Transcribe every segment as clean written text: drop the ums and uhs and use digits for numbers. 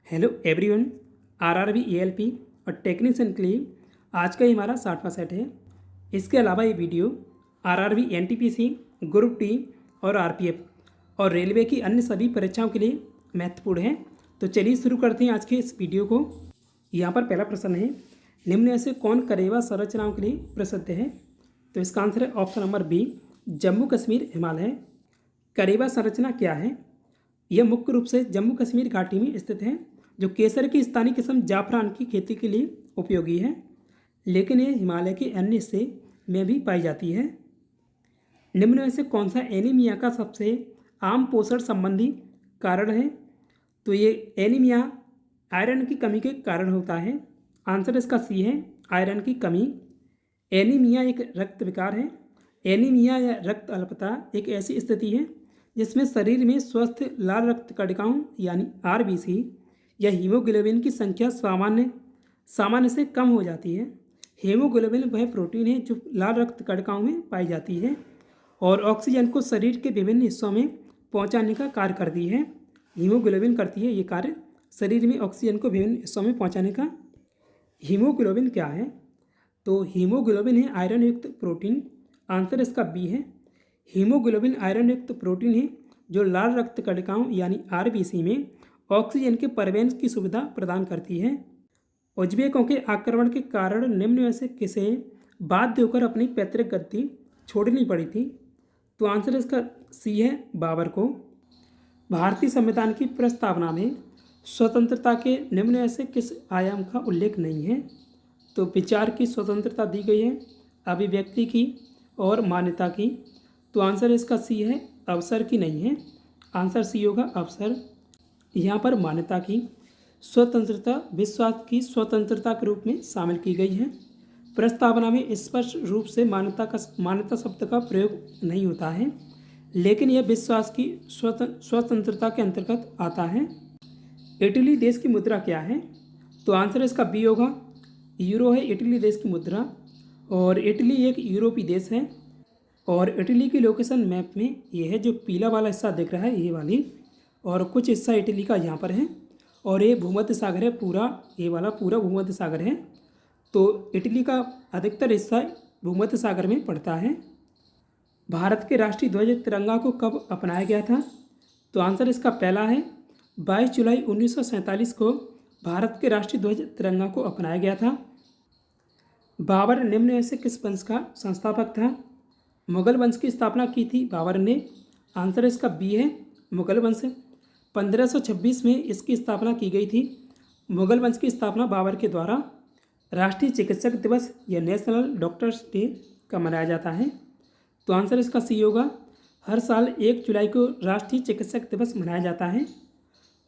Hello everyone. RRB ALP और technician के लिए आज का ही हमारा 60वां सेट है। इसके अलावा ये video RRB NTPC, group D और आरपीएफ और रेलवे की अन्य सभी परीक्षाओं के लिए महत्वपूर्ण है। तो चलिए शुरू करते हैं आज के इस वीडियो को। यहाँ पर पहला प्रश्न है, निम्न में से कौन करेवा संरचनाओं के लिए प्रसिद्ध है? तो इसका आंसर है option number B, Jammu Kashmir Himalaya. Karewa संरचना क्या है? यह मुख्य रूप से जम्मू कश्मीर घाटी में स्थित है, जो केसर की स्थानीय किस्म जाफरान की खेती के लिए उपयोगी है, लेकिन यह हिमालय के अन्य हिस्से में भी पाई जाती है। निम्न में से कौन सा एनीमिया का सबसे आम पोषण संबंधी कारण है? तो ये एनीमिया आयरन की कमी के कारण होता है। आंसर इसका सी है, आयरन की कमी। एनीमिया एक रक्त विकार है। एनीमिया या रक्त अल्पता एक ऐसी स्थिति है जिसमें शरीर में स्वस्थ लाल रक्त कणिकाओं यानी आरबीसी या हीमोग्लोबिन की संख्या सामान्य से कम हो जाती है। हीमोग्लोबिन वह प्रोटीन है जो लाल रक्त कणिकाओं में पाई जाती है और ऑक्सीजन को शरीर के विभिन्न हिस्सों में पहुंचाने का कार्य करती है। हीमोग्लोबिन करती है ये कार्य, शरीर में ऑक्सीजन को विभिन्न हिस्सों में पहुंचाने का। हीमोग्लोबिन क्या है? तो हीमोग्लोबिन है आयरन युक्त प्रोटीन। आंसर इसका बी है। हीमोग्लोबिन आयरन युक्त प्रोटीन है जो लाल रक्त कणिकाओं यानी आरबीसी में ऑक्सीजन के परिवहन की सुविधा प्रदान करती है। उज़्बेकों के आक्रमण के कारण निम्न में से किसे बाध्य होकर अपनी पैतृक गद्दी छोड़नी पड़ी थी? तो आंसर इसका सी है, बाबर को। भारतीय संविधान की प्रस्तावना में स्वतंत्रता के निम्न में से किस आयाम का उल्लेख नहीं है? तो विचार की स्वतंत्रता दी गई है, अभिव्यक्ति की और मान्यता की। तो आंसर इसका सी है, अवसर की नहीं है। आंसर सी होगा, अवसर। यहाँ पर मान्यता की स्वतंत्रता विश्वास की स्वतंत्रता के रूप में शामिल की गई है। प्रस्तावना में स्पष्ट रूप से मान्यता शब्द का प्रयोग नहीं होता है, लेकिन यह विश्वास की स्वतंत्रता के अंतर्गत आता है। इटली देश की मुद्रा क्या है? तो आंसर इसका बी होगा, यूरो है इटली देश की मुद्रा। और इटली एक यूरोपीय देश है और इटली की लोकेशन मैप में ये है, जो पीला वाला हिस्सा दिख रहा है ये वाली, और कुछ हिस्सा इटली का यहाँ पर है और ये भूमध्य सागर है पूरा, ये वाला पूरा भूमध्य सागर है। तो इटली का अधिकतर हिस्सा भूमध्य सागर में पड़ता है। भारत के राष्ट्रीय ध्वज तिरंगा को कब अपनाया गया था? तो आंसर इसका पहला है, 22 जुलाई 1947 को भारत के राष्ट्रीय ध्वज तिरंगा को अपनाया गया था। बाबर निम्न में से किस वंश का संस्थापक था? मुगल वंश की स्थापना की थी बाबर ने। आंसर इसका बी है, मुगल वंश। 1526 में इसकी स्थापना की गई थी। मुगल वंश की स्थापना बाबर के द्वारा राष्ट्रीय चिकित्सक दिवस या नेशनल डॉक्टर्स डे का मनाया जाता है। तो आंसर इसका सी होगा। हर साल 1 जुलाई को राष्ट्रीय चिकित्सक दिवस मनाया जाता है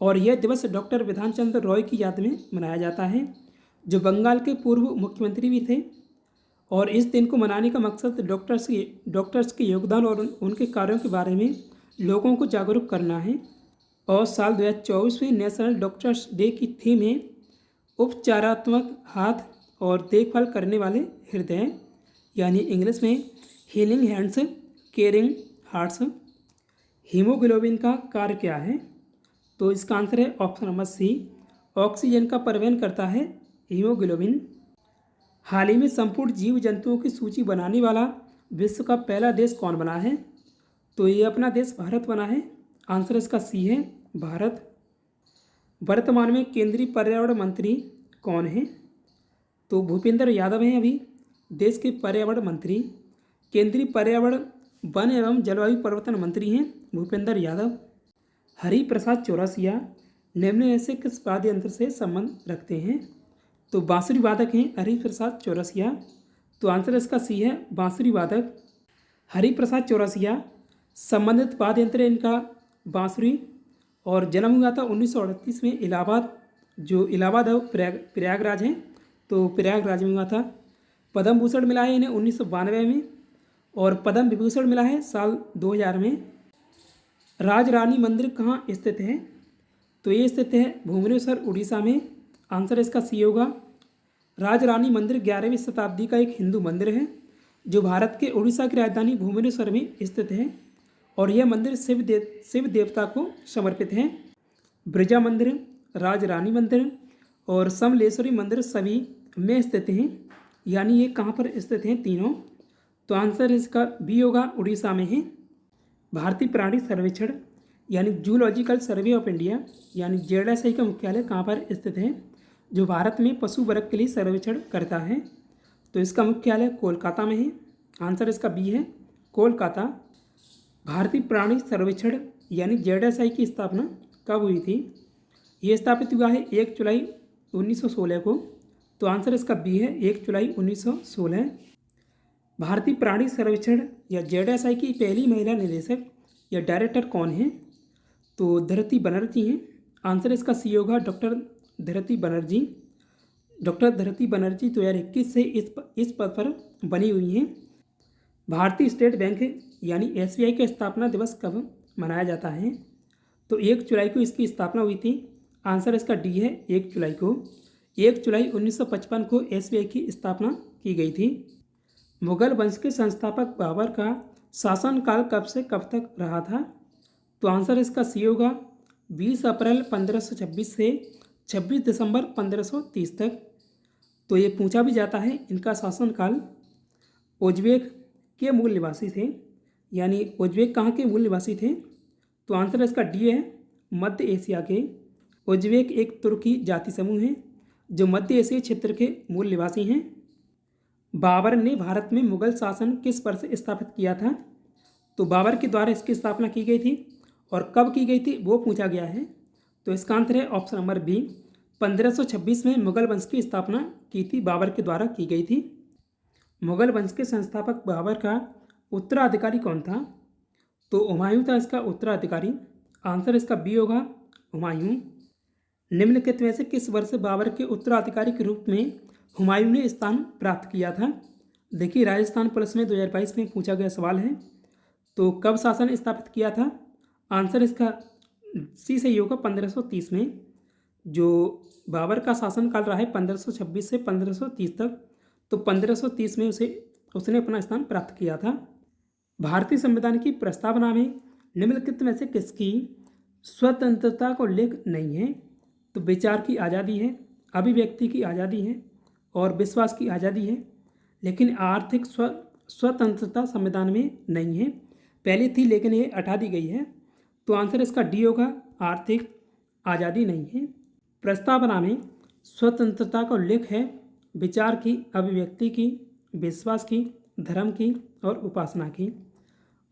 और यह दिवस डॉक्टर विधान चंद्र रॉय की याद में मनाया जाता है, जो बंगाल के पूर्व मुख्यमंत्री भी थे। और इस दिन को मनाने का मकसद डॉक्टर्स के योगदान और उनके कार्यों के बारे में लोगों को जागरूक करना है। और साल 2024 में नेशनल डॉक्टर्स डे की थीम है उपचारात्मक हाथ और देखभाल करने वाले हृदय, यानी इंग्लिश में healing hands caring hearts. Haemoglobin का कार्य क्या है? तो इसका आंसर है ऑप्शन नंबर सी, ऑक्सीजन का परिवहन करता है हीमोग्लोबिन। हाल ही में संपूर्ण जीव जंतुओं की सूची बनाने वाला विश्व का पहला देश कौन बना है? तो ये अपना देश भारत बना है। आंसर इसका सी है, भारत। वर्तमान में केंद्रीय पर्यावरण मंत्री कौन है? तो भूपेंद्र यादव हैं अभी देश के पर्यावरण मंत्री। केंद्रीय पर्यावरण वन एवं जलवायु परिवर्तन मंत्री हैं भूपेंद्र यादव। हरिप्रसाद चौरसिया निम्न में से किस वाद्य यंत्र से संबंध रखते हैं? तो बांसुरी वादक हैं हरिप्रसाद चौरसिया। तो आंसर इसका सी है, बांसुरी वादक। हरिप्रसाद चौरसिया संबंधित वाद्य यंत्र इनका बांसुरी, और जन्म हुआ था 1938 में इलाहाबाद, जो इलाहाबाद है प्रयागराज है, तो प्रयागराज में हुआ था। पद्म भूषण मिला है इन्हें 1992 में और पद्म विभूषण मिला है साल 2000 में। राजरानी मंदिर कहाँ स्थित है? तो ये स्थित है भुवनेश्वर उड़ीसा में। आंसर इसका सी होगा। राजरानी मंदिर 11वीं शताब्दी का एक हिंदू मंदिर है जो भारत के उड़ीसा की राजधानी भुवनेश्वर में स्थित है और यह मंदिर शिव देवता को समर्पित है। ब्रजा मंदिर राज रानी मंदिर और समलेश्वरी मंदिर सभी में स्थित हैं। यानी ये कहाँ पर स्थित हैं तीनों? तो आंसर इसका बी होगा, उड़ीसा में है। भारतीय प्राणी सर्वेक्षण यानी जूलॉजिकल सर्वे ऑफ इंडिया यानी जेडएसआई का मुख्यालय कहाँ पर स्थित है, जो भारत में पशु वर्ग के लिए सर्वेक्षण करता है? तो इसका मुख्यालय कोलकाता में है। आंसर इसका बी है, कोलकाता। भारतीय प्राणी सर्वेक्षण यानी जेडएसआई की स्थापना कब हुई थी? ये स्थापित हुआ है 1 जुलाई 1916 को। तो आंसर इसका बी है, 1 जुलाई 1916। भारतीय प्राणी सर्वेक्षण या जेडएसआई की पहली महिला निदेशक या डायरेक्टर कौन है? तो धृति बनर्जी हैं। आंसर इसका सी होगा, डॉक्टर धृति बनर्जी। डॉक्टर धृति बनर्जी 2021 से इस पद पर बनी हुई हैं। भारतीय स्टेट बैंक यानी एसबीआई का स्थापना दिवस कब मनाया जाता है? तो 1 जुलाई को इसकी स्थापना हुई थी। आंसर इसका डी है, 1 जुलाई को। 1 जुलाई 1955 को एसबीआई की स्थापना की गई थी। मुगल वंश के संस्थापक बाबर का शासनकाल कब से कब तक रहा था? तो आंसर इसका सी होगा, 20 अप्रैल 1526 से 26 दिसंबर 1530 तक। तो ये पूछा भी जाता है, इनका शासनकाल। उज्बेक के मूल निवासी थे, यानी उज्बेक कहाँ के मूल निवासी थे? तो आंसर इसका डी है, मध्य एशिया के। उज्बेक एक तुर्की जाति समूह है जो मध्य एशिया क्षेत्र के मूल निवासी हैं। बाबर ने भारत में मुगल शासन किस वर्ष स्थापित किया था? तो बाबर के द्वारा इसकी स्थापना की गई थी और कब की गई थी वो पूछा गया है। तो इसका आंसर है ऑप्शन नंबर बी, 1526 में मुगल वंश की स्थापना की थी, बाबर के द्वारा की गई थी। मुगल वंश के संस्थापक बाबर का उत्तराधिकारी कौन था? तो हुमायूं था इसका उत्तराधिकारी। आंसर इसका बी होगा, हुमायूं। निम्नलिखित में से किस वर्ष बाबर के उत्तराधिकारी के रूप में हुमायूं ने स्थान प्राप्त किया था? देखिए, राजस्थान पुलिस में 2022 में पूछा गया सवाल है। तो कब शासन स्थापित किया था? आंसर इसका सी सही होगा, 1530 में। जो बाबर का शासनकाल रहा है 1526 से 1530 तक, तो 1530 में उसने अपना स्थान प्राप्त किया था। भारतीय संविधान की प्रस्तावना में निम्नलिखित में से किसकी स्वतंत्रता का उल्लेख नहीं है? तो विचार की आज़ादी है, अभिव्यक्ति की आज़ादी है और विश्वास की आज़ादी है, लेकिन आर्थिक स्वतंत्रता संविधान में नहीं है। पहले थी लेकिन ये हटा दी गई है। तो आंसर इसका डी होगा, आर्थिक आज़ादी नहीं है। प्रस्तावना में स्वतंत्रता का उल्लेख है विचार की, अभिव्यक्ति की, विश्वास की, धर्म की और उपासना की।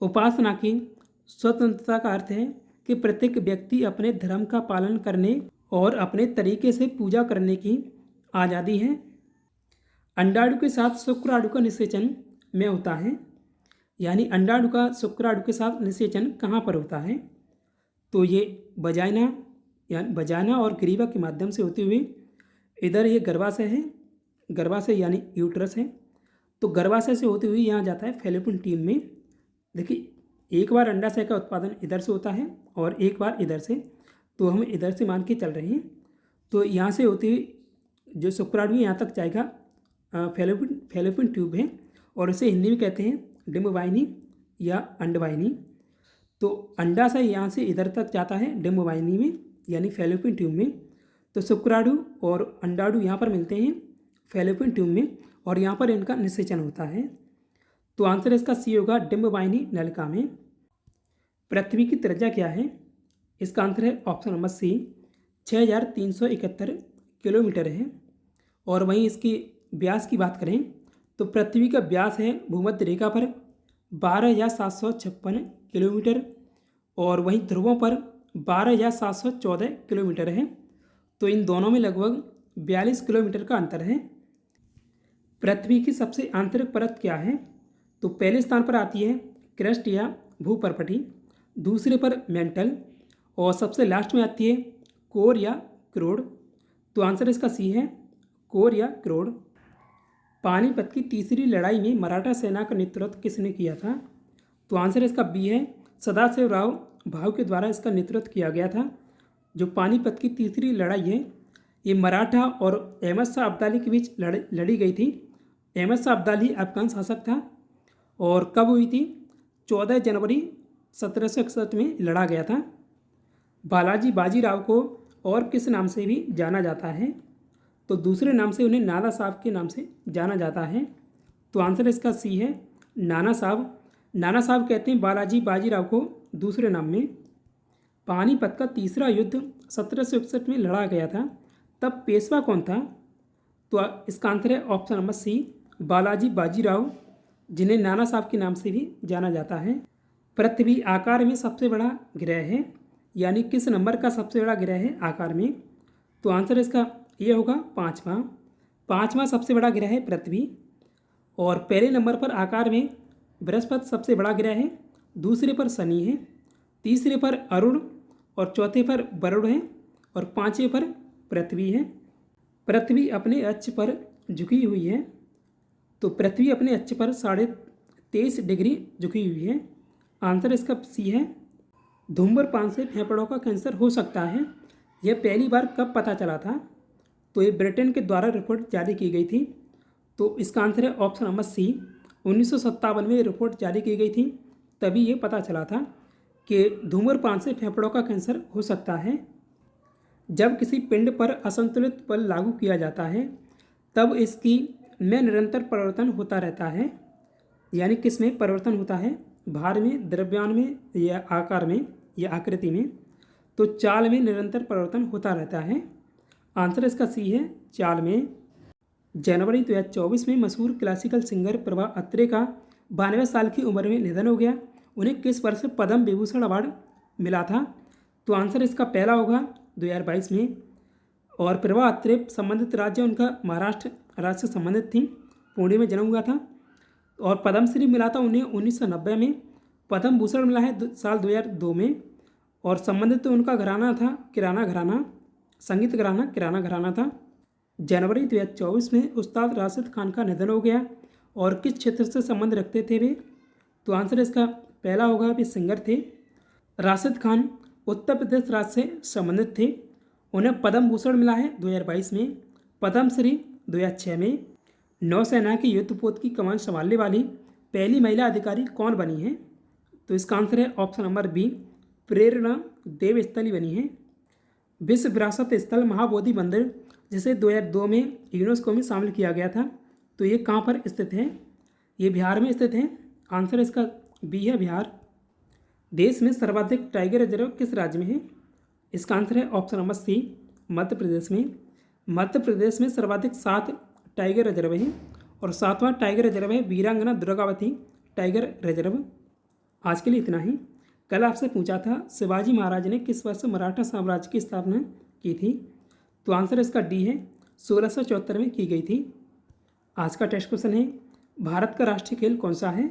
उपासना की स्वतंत्रता का अर्थ है कि प्रत्येक व्यक्ति अपने धर्म का पालन करने और अपने तरीके से पूजा करने की आज़ादी है। अंडाणु के साथ शुक्राणु का निषेचन में होता है, यानी अंडाणु का शुक्राणु के साथ निषेचन कहाँ पर होता है? तो ये वजाइना और ग्रीवा के माध्यम से होते हुए इधर ये गर्भाशय है, गर्भाशय यानी यूट्रस है, तो गर्भाशय से होते हुए यहाँ जाता है फैलोपियन ट्यूब में। देखिए, एक बार अंडाशय का उत्पादन इधर से होता है और एक बार इधर से, तो हम इधर से मान के चल रहे हैं। तो यहाँ से होते हुए जो शुक्राणु यहाँ तक जाएगा, फैलोपियन ट्यूब है और इसे हिंदी में कहते हैं डिम्बवाहिनी या अंडवाहिनी। तो अंडाशय यहाँ से इधर तक जाता है डिम्बवाहिनी में यानी फैलोपियन ट्यूब में। तो शुक्राणु और अंडाणु यहाँ पर मिलते हैं फैलोपियन ट्यूब में और यहाँ पर इनका निषेचन होता है। तो आंसर इसका सी होगा, डिम्बवाहिनी नलिका में। पृथ्वी की त्रिज्या क्या है? इसका आंसर है ऑप्शन नंबर सी, 6371 किलोमीटर है। और वहीं इसकी व्यास की बात करें तो पृथ्वी का व्यास है भूमध्य रेखा पर 12,756 किलोमीटर और वहीं ध्रुवों पर 12,714 किलोमीटर है। तो इन दोनों में लगभग 42 किलोमीटर का अंतर है। पृथ्वी की सबसे आंतरिक परत क्या है? तो पहले स्थान पर आती है क्रस्ट या भूपर्पटी, दूसरे पर मेंटल और सबसे लास्ट में आती है कोर या क्रोड। तो आंसर इसका सी है, कोर या क्रोड। पानीपत की तीसरी लड़ाई में मराठा सेना का नेतृत्व किसने किया था? तो आंसर इसका बी है, सदाशिवराव भाऊ के द्वारा इसका नेतृत्व किया गया था। जो पानीपत की तीसरी लड़ाई है ये मराठा और अहमद शाह अब्दाली के बीच लड़ी गई थी। अहमद शाह अब्दाली अफगान शासक था और कब हुई थी? 14 जनवरी 1761 में लड़ा गया था। बालाजी बाजीराव को और किस नाम से भी जाना जाता है? तो दूसरे नाम से उन्हें नाना साहब के नाम से जाना जाता है। तो आंसर इसका सी है, नाना साहब। नाना साहब कहते हैं बालाजी बाजीराव को दूसरे नाम में। पानीपत का तीसरा युद्ध 1761 में लड़ा गया था, तब पेशवा कौन था? तो इसका आंसर है option number C, Balaji Bajirao, जिन्हें नाना साहब के नाम से भी जाना जाता है। पृथ्वी आकार में सबसे बड़ा ग्रह है, यानी किस नंबर का सबसे बड़ा ग्रह है आकार में? तो आंसर इसका ये होगा पाँचवा सबसे बड़ा ग्रह है पृथ्वी। और पहले नंबर पर आकार में बृहस्पति सबसे बड़ा ग्रह है, दूसरे पर शनि है, तीसरे पर अरुण और चौथे पर वरुण है और पांचवें पर पृथ्वी है। पृथ्वी अपने अक्ष पर झुकी हुई है, तो पृथ्वी अपने अक्ष पर 23.5 डिग्री झुकी हुई है। आंसर इसका सी है। धूम्रपान से फेफड़ों का कैंसर हो सकता है, यह पहली बार कब पता चला था? तो ये ब्रिटेन के द्वारा रिपोर्ट जारी की गई थी। तो इसका आंसर है ऑप्शन नंबर सी, 1957 में रिपोर्ट जारी की गई थी, तभी ये पता चला था कि धूम्रपान से फेफड़ों का कैंसर हो सकता है। जब किसी पिंड पर असंतुलित बल लागू किया जाता है, तब इसकी में निरंतर परिवर्तन होता रहता है। यानी किस में परिवर्तन होता है? भार में, द्रव्यमान में या आकार में या आकृति में। तो चाल में निरंतर परिवर्तन होता रहता है। आंसर इसका सी है, चाल में। जनवरी 2024 में मशहूर क्लासिकल सिंगर प्रभा अत्रे का 92 साल की उम्र में निधन हो गया। उन्हें किस वर्ष पद्म विभूषण अवार्ड मिला था? तो आंसर इसका पहला होगा 2022 में। और प्रभा अत्रे संबंधित राज्य उनका महाराष्ट्र राज्य से संबंधित थी, पुणे में जन्म हुआ था। और पद्मश्री मिला था उन्हें 1990 में। पद्म भूषण मिला है साल 2002 में। और संबंधित तो उनका घराना था किराना घराना, संगीत घराना किराना घराना था। जनवरी 2024 में उस्ताद राशिद खान का निधन हो गया। और किस क्षेत्र से संबंध रखते थे वे? तो आंसर इसका पहला होगा, वे सिंगर थे। राशिद खान उत्तर प्रदेश राज्य से संबंधित थे। उन्हें पद्म भूषण मिला है 2022 में, पद्मश्री 2006 में। नौसेना की युद्धपोत की कमान संभालने वाली पहली महिला अधिकारी कौन बनी है? तो इसका आंसर है ऑप्शन नंबर बी, प्रेरणा देवस्थली बनी है। विश्व विरासत स्थल महाबोधि मंदिर, जिसे 2002 में यूनेस्को में शामिल किया गया था, तो ये कहाँ पर स्थित है? ये बिहार में स्थित है। आंसर इसका बी है, बिहार। देश में सर्वाधिक टाइगर रिजर्व किस राज्य में है? इसका आंसर है ऑप्शन नंबर सी, मध्य प्रदेश में। मध्य प्रदेश में सर्वाधिक 7 टाइगर रिजर्व हैं और 7वां टाइगर रिजर्व है वीरांगना दुर्गावती टाइगर रिजर्व। आज के लिए इतना ही। कल आपसे पूछा था शिवाजी महाराज ने किस वर्ष मराठा साम्राज्य की स्थापना की थी? तो आंसर इसका डी है, 1674 में की गई थी। आज का टेस्ट क्वेश्चन है, भारत का राष्ट्रीय खेल कौन सा है?